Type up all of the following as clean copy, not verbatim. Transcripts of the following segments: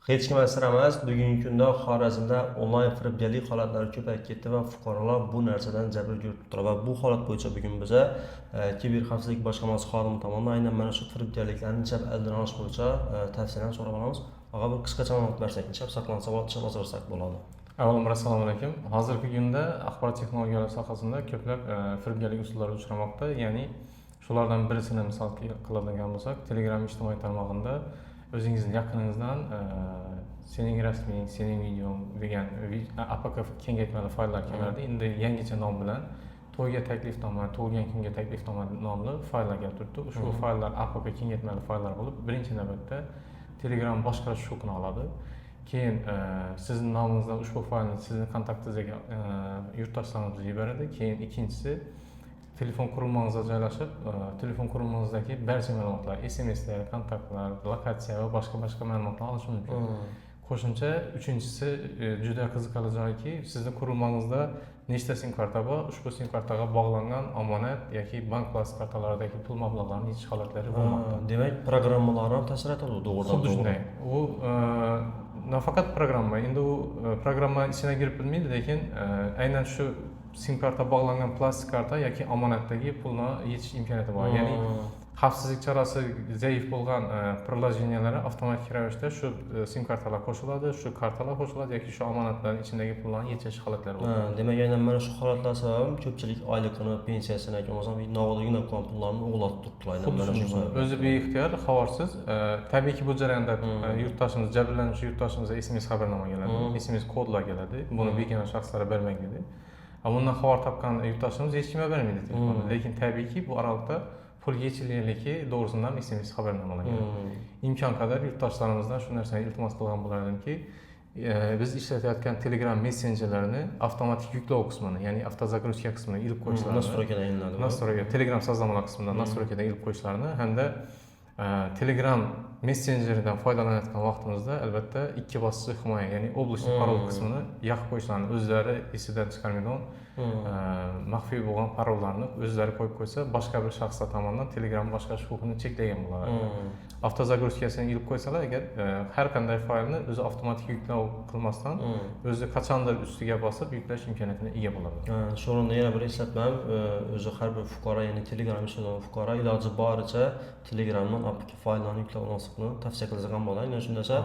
Hech kim sir emas, bugungi kunda Xorazmda onlayn firibgarlik holatlari ko'payib ketdi va fuqarolar bu narsadan jabr ko'rib turibdi. Va bu holat bo'yicha bugun biza kiberxavfsizlik boshqarmasi xodimi tomonidan aynan mana shu firibgarliklarni chap oldini olish bo'yicha tavsiyalarni so'rab olamiz. Og'a bir qisqacha ma'lumot bersak, chap saqlansa savol yozsak bo'ladi. Avvalambor assalomu alaykum. Hozirgi kunda axborot texnologiyalari sohasida ko'plab firibgarlik usullari uchramoqda. Ya'ni shulardan birisini misol qiladigan bo'lsak, Telegram ijtimoiy tarmog'ida o'zingizning yaqiningizdan sening rasming, sening videong degan APK kengaytmali fayllar keladi. Endi yangicha nom bilan to'yga taklifnoma, tug'ilgan kunga taklifnoma nomli fayllar kelib turibdi. Ushbu fayllar APK kengaytmali fayllar bo'lib, birinchi navbatda Telegram boshqarish huquqini oladi. Keyin sizning nomingizdan ushbu faylni sizning kontaktingizga yurtdoshlarimizga yuboradi. Keyin ikkinchisi telefon qurilmangizga joylashib, telefon qurilmangizdagi barcha ma'lumotlar, SMSlar, kontaktlar, lokatsiya va boshqa ma'lumotlarni olish mumkin. Qo'shimcha uchinchisi juda qiziqarli joyki, sizning qurilmangizda nechta sim karta bor, ushbu sim kartaga bog'langan omonat yoki bank plastik kartalaridagi pul mablag'larini yechish holatlari bo'lmoqda. Demak, programmalarni ham ta'sir etadi to'g'ridan. Xuddi shunday. U nafaqat programma, endi u programma ichiga kirib bilmaydi, lekin aynan shu sim karta bog'langan plastik karta yoki omonatdagi pulni yechish imkoniyati bor. Ya'ni xavfsizlik chorasi zaif bo'lgan приложениялari avtomatik ravishda shu sim kartalar qo'shiladi, shu kartalar qo'shiladi yoki shu omonatlarning ichidagi pullarni yechish holatlari bor. Demak, aynan mana shu holatlar sabab ko'pchilik oyligini, pensiyasini yoki bo'lmasa noqonuniy qolgan pullarni o'g'irlatib turibdilar. O'zi beixtiyor, xabarsiz. Tabiiyki bu jarayonda yurtdoshimiz, jabrlanuvchi yurtdoshimizga SMS xabarnoma keladi, SMS kodlar keladi. Buni begona shaxslarga bermang dedi. Bundan xabar topgan yurtdoshimiz hech kimga bermaydi telefonni. Lekin tabiiyki bu oraliqda pul yechilganligi to'g'risidan SMS xabarnomalar keladi. Imkon qadar yurtdoshlarimizdan shu narsani iltimos qilgan bo'lardimki, biz ishlatayotgan Telegram messenjerlarini avtomatik yuklov qismini, ya'ni avtozagruska qismini ilib qo'yishlarini, nastroyga Telegram sozlamalar qismidan nastroykadan ilib qo'yishlarini hamda Telegram messenjeridan foydalanayotgan vaqtimizda albatta ikki bosqichli himoya, ya'ni облачный parol qismini yoqib qo'yishlarini, o'zlari esidan chiqarmaydigan maxfiy bo'lgan parollarni o'zlari qo'yib qo'ysa, boshqa bir shaxslar tomonidan Telegram boshqarish huquqini cheklagan bo'ladi. Avtozagruskasini ilib qo'ysalar, agar har qanday faylni o'zi avtomatik yuklov qilmasdan o'zi qachondir ustiga bosib yuklash imkoniyatiga ega bo'ladi. Shu o'rinda yana bir eslatmam, o'zi har bir fuqaro, ya'ni Telegram ishlagan fuqaro iloji boricha Telegramdan APK fayllarni yuklab olmaslikni tavsiya qiladigan bo'ladi. Ya'ni shundasa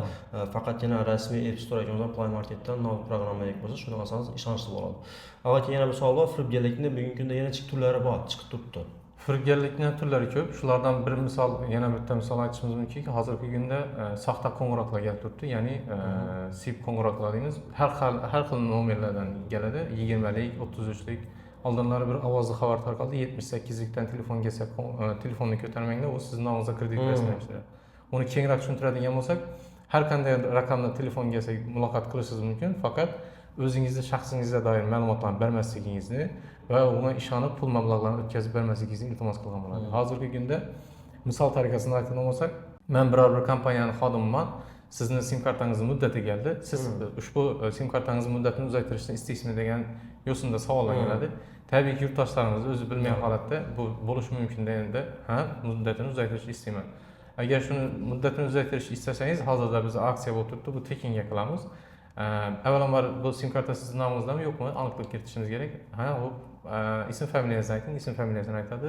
faqatgina rasmiy App Store yoki Play Marketdan nomi programma bo'lsa, shuni olsangiz ishonchli bo'ladi. Avvalgi yana bir savol bor, firibgarlikning bugungi kunda yana turlari bor, chiqib turibdi. Firibgarlikning turlari ko'p. Shulardan bir misol, yana bitta misol aytishimiz mumkinki, hozirgi kunda soxta qo'ng'iroqlar kelib turibdi. Ya'ni SIM qo'ng'iroqlar deymiz. Har xil nomerlardan keladi. 20lik, 33lik. Oldinlari bir ovozli xabar tarqaldi. 78likdan telefon kelsa, telefonni ko'tarmanglar, u sizning nomingizga kredit berishadi. Uni kengroq tushuntiradigan bo'lsak, har qanday raqamdan telefon kelsa muloqot qilishingiz mumkin, faqat o'zingizning shaxsingizga doir ma'lumotlarni bermasligingizni va unga ishonib pul mablag'larini o'tkazib bermasligingizni iltimos qilgan bo'ladi. Hozirgi kunda misol tariqasida aytadigan bo'lsak, men biror bir kompaniyaning xodimiman, sizning sim kartangizni muddati keldi, siz ushbu sim kartangizni muddatini uzaytirishni istaysizmi degan yo'sinda savollar keladi. Tabiiyki yurtdoshlarimiz o'zi bilmagan holatda bu bo'lishi mumkin deganda, ha, muddatini uzaytirishni istayman. Agar shuni muddatini uzaytirishni istasangiz, hozirda biz aksiya bo'lib turibdi, bu tekinga qilamiz. Avvalambor bu sim karta sizning nomingizdanmi yo'qmi? Aniqlik kiritishimiz kerak. Ha, u ism familiyangizni ayting, ism familiyangizni aytadi.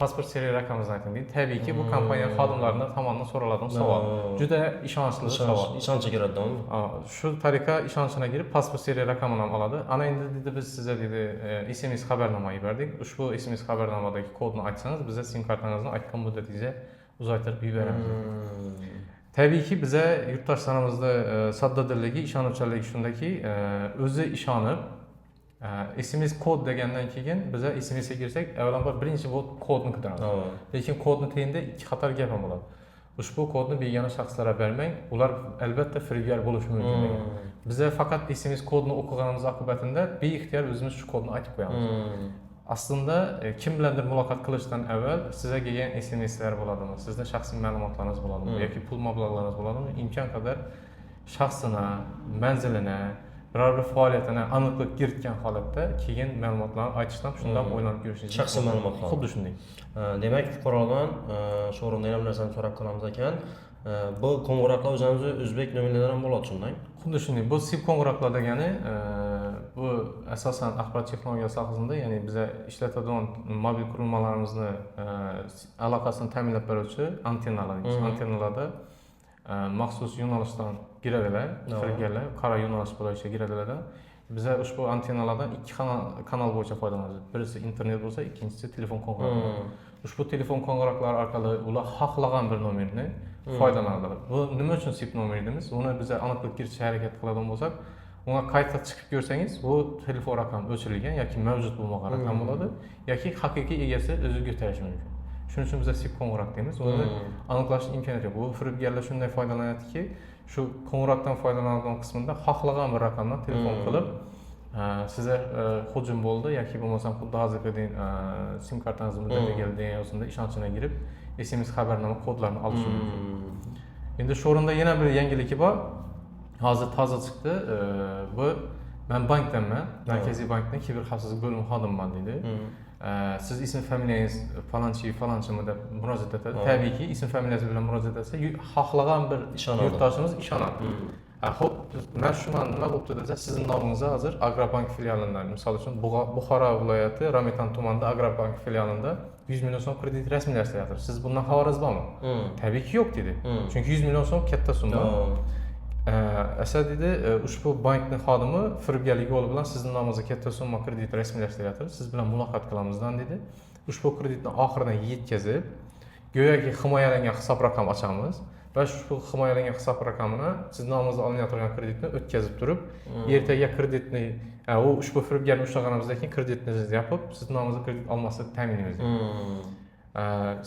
Pasport serial raqamingizni ayting deydi. Tabiiyki bu kompaniya xodimlaridan tomonidan so'raladigan savol. Juda ishonchli savol. Ishonchga kiradimi? Shu tariqa ishonchga kirib pasport serial raqamini ham oladi. Ana endi dedi biz sizga dedi SMS xabarnoma yubordik. Ushbu SMS xabarnomadagi kodni aytsangiz, biz sim kartangizni aytgan muddatingizga uzaytirib yuboramiz. Tabiiyki biza yurtdoshlarimizni soddadilligi, ishonuvchanligi shundaki, o'zi ishonib SMS kod degandan keyin biza SMS ga kirsak, avvalambor birinchi bu kodni kiritamiz. Lekin kodni teyinda ikki qator gap ham bo'ladi. Ushbu kodni begona shaxslarga bermang, ular albatta firibgar bo'lishi mumkin degan. Biza faqat SMS kodni o'qiganimiz oqibatida beixtiyor o'zimiz shu kodni aytib qo'yamiz. Aslında kim bilandir muloqot qilishdan avval sizga kelgan SMS'lar bo'ladimi, sizning shaxsiy ma'lumotlaringiz bo'ladimi yoki pul mablag'laringiz bo'ladimi, imkon qadar shaxsini, manzilini, biror bir faoliyatini aniqlik kiritgan holatda keyin ma'lumotlarni aytishdan shundan o'ylanib ko'rishingiz shaxsiy ma'lumotlar. Xuddi shunday. Demak, fuqarodan shu o'rinda ham narsani so'rab qolamiz ekan. Bu qo'ng'iroqlar o'zimizni o'zbek nomerlari ham bo'ladi shunday. Xuddi shunday. Bu SIP qo'ng'iroqlar degani bu asosan axborot texnologiya sohasida, ya'ni biz ishlatadigan mobil qurilmalarimizni aloqasini ta'minlab beruvchi antennalar. Antennalarda maxsus yo'nalishdan giradilar, firibgarlar qora yo'nalish bo'yicha giradilar. Biz ushbu antennalardan ikki kanal bo'yicha foydalanamiz. Birisi internet bo'lsa, ikkinchisi telefon qo'ng'iroqlari. Ushbu telefon qo'ng'iroqlari orqali ular xohlagan bir nomerni foydalanadilar. Bu nima uchun SIP nomer deymiz? Uni biz aniqlik kiritishga harakat qiladigan bo'lsak, unga qayta chiqib ko'rsangiz, bu telefon raqami o'chirilgan yoki mavjud bo'lmagan raqam bo'ladi, yoki haqiqiy egasi o'zi ko'tarishi mumkin. Shuning uchun biz SIP qo'ng'iroq deymiz. Uni aniqlash imkoniyati yo'q. Bu firibgarlar shunday foydalanyaptiki, shu qo'ng'iroqdan foydalanadigan qismida xohlagan bir raqamdan telefon qilib, sizga hujum bo'ldi yoki bo'lmasam xuddi hozirgi sim kartangizni muddatiga keldi degan yozuvda ishonchini girib, SMS xabarnoma kodlarini olish mumkin. Endi shu o'rinda yana bir yangilik bor. Hozir toza chiqdi. Bu men bankdanman, Markaziy bankdan kiberxavfsizlik bo'limi xodimiman deydi. Siz ism familiyangiz falonchimi deb murojaat etadi. Tabiiyki ism familiyasi bilan murojaat etsa, xohlagan bir yurtdoshimiz ishonadi. Xo'p, men shuni nima bo'pti desa, sizning nomingizda hozir Agrobank filialidan, misol uchun Buxoro viloyati Ramitan tumanida Agrobank filialida 100 million so'm kredit rasmiylashtiryapti. Siz bundan xabaringiz bormi? Tabiiyki yo'q dedi. Chunki 100 million so'm katta summa. Asad dedi, ushbu bankning xodimi firibgarlik yo'li bilan sizning nomingizga katta summa kredit rasmiylashtiryapti. Siz bilan muloqot qilamizdan dedi. Ushbu kreditni oxiridan yetkazib, go'yoki himoyalangan hisob raqam ochamiz. Va shu himoyalangan hisob raqamini siz nomingizda olinayotgan kreditni o'tkazib turib, ertaga kreditni u ushbu firibgarni ushlaganimizdan keyin kreditni yopib, siz nomingizda kredit olmaslikni ta'minlaymiz.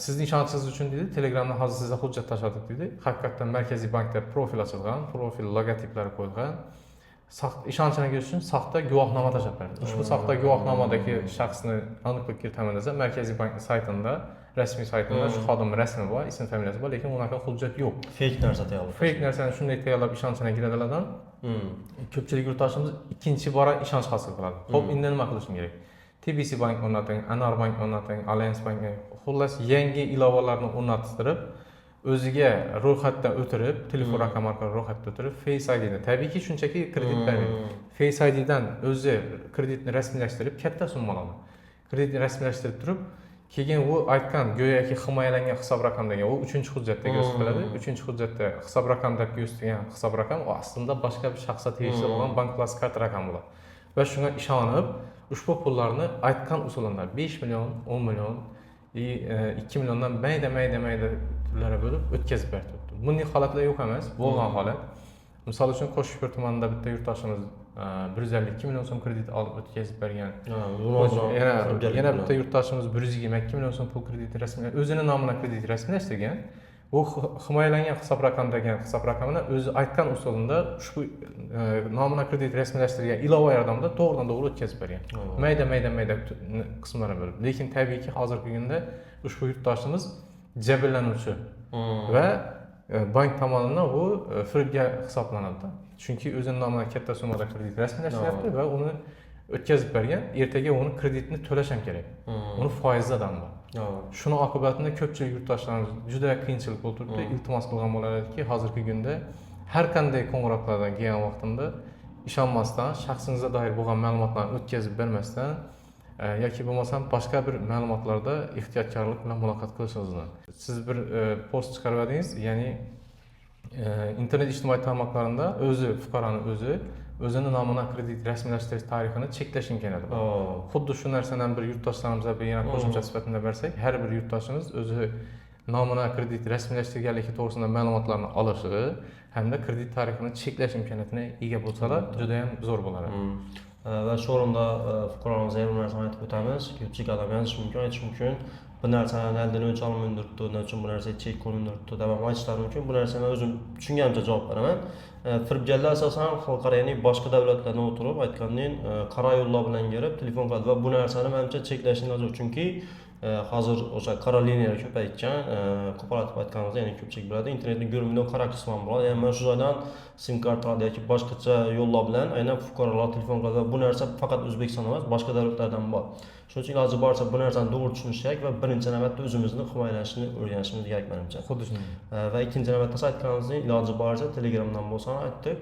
Sizning ishonchingiz uchun dedi, Telegramda hozir sizga hujjat tashladik dedi. Haqiqatan Markaziy bankda profil ochilgan, profil logotiplari qo'yilgan. Ishonchini uchun soxta guvohnoma tashlab berdi. Ushbu soxta guvohnomadagi shaxsni aniqlik kiritaman desa, Markaziy bank saytida, rasmiy saytida shu xodim rasmi bor, ism familiyasi bor, lekin unaqa hujjat yo'q. Fake narsa tayyorlab. Fake narsani shunday tayyorlab ishonchini kiradilardan. Ko'pchilik yurtdoshimiz ikkinchi bora ishonch hosil qiladi. Xo'p, endi nima qilishim kerak? TBC bank o'rnating, Anar bank o'rnating, Alliance bank, xullas yangi ilovalarni o'rnatirib, o'ziga ro'yxatdan o'tirib, telefon raqami orqali ro'yxatdan o'tirib, Face IDni, tabiiyki shunchaki kredit bermaydi. Face IDdan o'zi kreditni rasmiylashtirib, katta summalarni kreditni rasmiylashtirib turib, keyin u aytgan go'yoki himoyalangan hisob raqam degan u 3-hujjatda ko'rsatiladi. 3-hujjatda hisob raqam deb ko'rsatilgan hisob raqam u aslida boshqa bir shaxsga tegishli bo'lgan bank plastik karta raqami bo'ladi. Va shunga ishonib, ushbu pullarni aytgan usulda 5 million, 10 million, 2 milliondan mayda-mayda bo'lib o'tkazib berdi. Bunday holatlar yo'q emas, bo'lgan holat. Misol uchun Qo'shko'pir tumanida bitta yurtdoshimiz 152 million so'm kredit olib o'tkazib bergan. Yana bitta yurtdoshimiz 122 million so'm pul krediti rasmiy, o'zining nomidan kredit rasmiylashtirgan. Bu himoyalangan hisob raqam degan hisob raqamini o'zi aytgan usulda ushbu nomidan kredit rasmiylashtirgan ilova yordamida to'g'ridan-to'g'ri o'tkazib bergan. Mayda qismlari bo'lib. Lekin tabiiyki hozirgi kunda ushbu yurtdoshimiz jabrlanuvchi va bank tomonidan u firibgar hisoblanadi. Chunki o'zining nomidan katta summada kredit rasmiylashtirilyapti va uni o'tkazib bergan. Ertaga uni kreditni to'lash ham kerak. Uni foizdan bor. Shuni oqibatida ko'pchilik yurtdoshlarimiz juda qiyinchilik bo'ltirdi. Iltimos qilgan bo'lardi-ki, hozirgi kunda har qanday qo'ng'iroqlardan kelgan vaqtimda ishonmasdan, shaxsingizga doir bo'lgan ma'lumotlarni o'tkazib bermasdan yoki bo'lmasam boshqa bir ma'lumotlarda ehtiyotkorlik bilan muloqot qilishingizni. Siz bir post chiqaribdingiz, ya'ni internet ijtimoiy tarmoqlarida fuqaroning o'zini nomidan kredit rasmiylashtirish tarixini cheklash imkoniyati bor. Xuddi shu narsani bir yurtdoshlarimizga yana qo'shimcha sifatida bersak, har bir yurtdoshimiz o'zi nomidan kredit rasmiylashtirganligi to'g'risida ma'lumotlarni olishi hamda kredit tarixini cheklash imkoniyatiga ega bo'lsalar, juda ham zo'r bo'ladi. Va shu o'rinda fuqarolarga bir narsani aytib o'tamiz. Ko'pchilik odam aytish mumkin. Bu narsani oldini o'lcha olmaydiribdi, nima uchun bu narsaga chek qo'yilmaydiribdi deb aytishlari mumkin. Bu narsani o'zim tushungancha javob beraman. Firibgarlar asosan xalqaro, ya'ni boshqa davlatlardan o'tirib aytgandan qora yo'llar bilan kelib telefon qiladi va bu narsani menimcha cheklashning iloji yo'q. Chunki hozir o'sha Karolinalar ko'paygan, ko'paytirib aytganimizda, ya'ni ko'pchilik biladi, internetni görmüden qara qismi ham bor. Ya'ni mana shu joydan sim kartalar yoki boshqacha yo'llar bilan aynan fuqarolar telefonlarda bu narsa faqat O'zbekiston emas, boshqa davlatlardan bor. Shuning uchun iloji boricha bu narsani to'g'ri tushunish kerak va birinchi navbatda o'zimizni himoyalanishni o'rganishimiz kerak menimcha. Xuddi shunday. Va ikkinchi navbatda aytganimizdek, iloji boricha Telegramdan bo'lsa aytdik,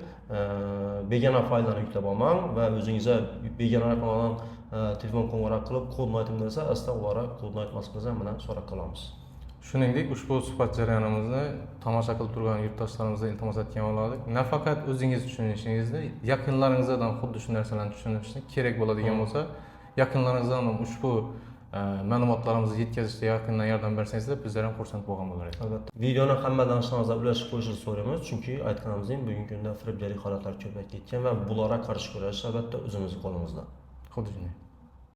begona fayllarni yuklab olmang va o'zingizga begona raqamlardan telefon qo'ng'iroq qilib kodni ayting desa, asta ularga kodni aytmasligingizdan bilan so'rab qolamiz. Shuningdek, ushbu suhbat jarayonimizni tomosha qilib turgan yurtdoshlarimizga iltimos etgan bo'lardik. Nafaqat o'zingiz tushunishingizda, yaqinlaringizdan xuddi shu narsalarni tushunishni kerak bo'ladigan bo'lsa, yaqinlaringizdan ham ushbu ma'lumotlarimizni yetkazishda yaqindan yordam bersangizlar, bizlar ham xursand bo'lgan bo'lar edik. Albatta. Videoni hammadan ishonozlar ulashib qo'yishni so'raymiz, chunki aytganimizdek, bugungi kunda firibgarlik holatlari ko'payib ketgan va bularga qarshi kurashish albatta o'zimizning qo'limizda. Xuddi shunday.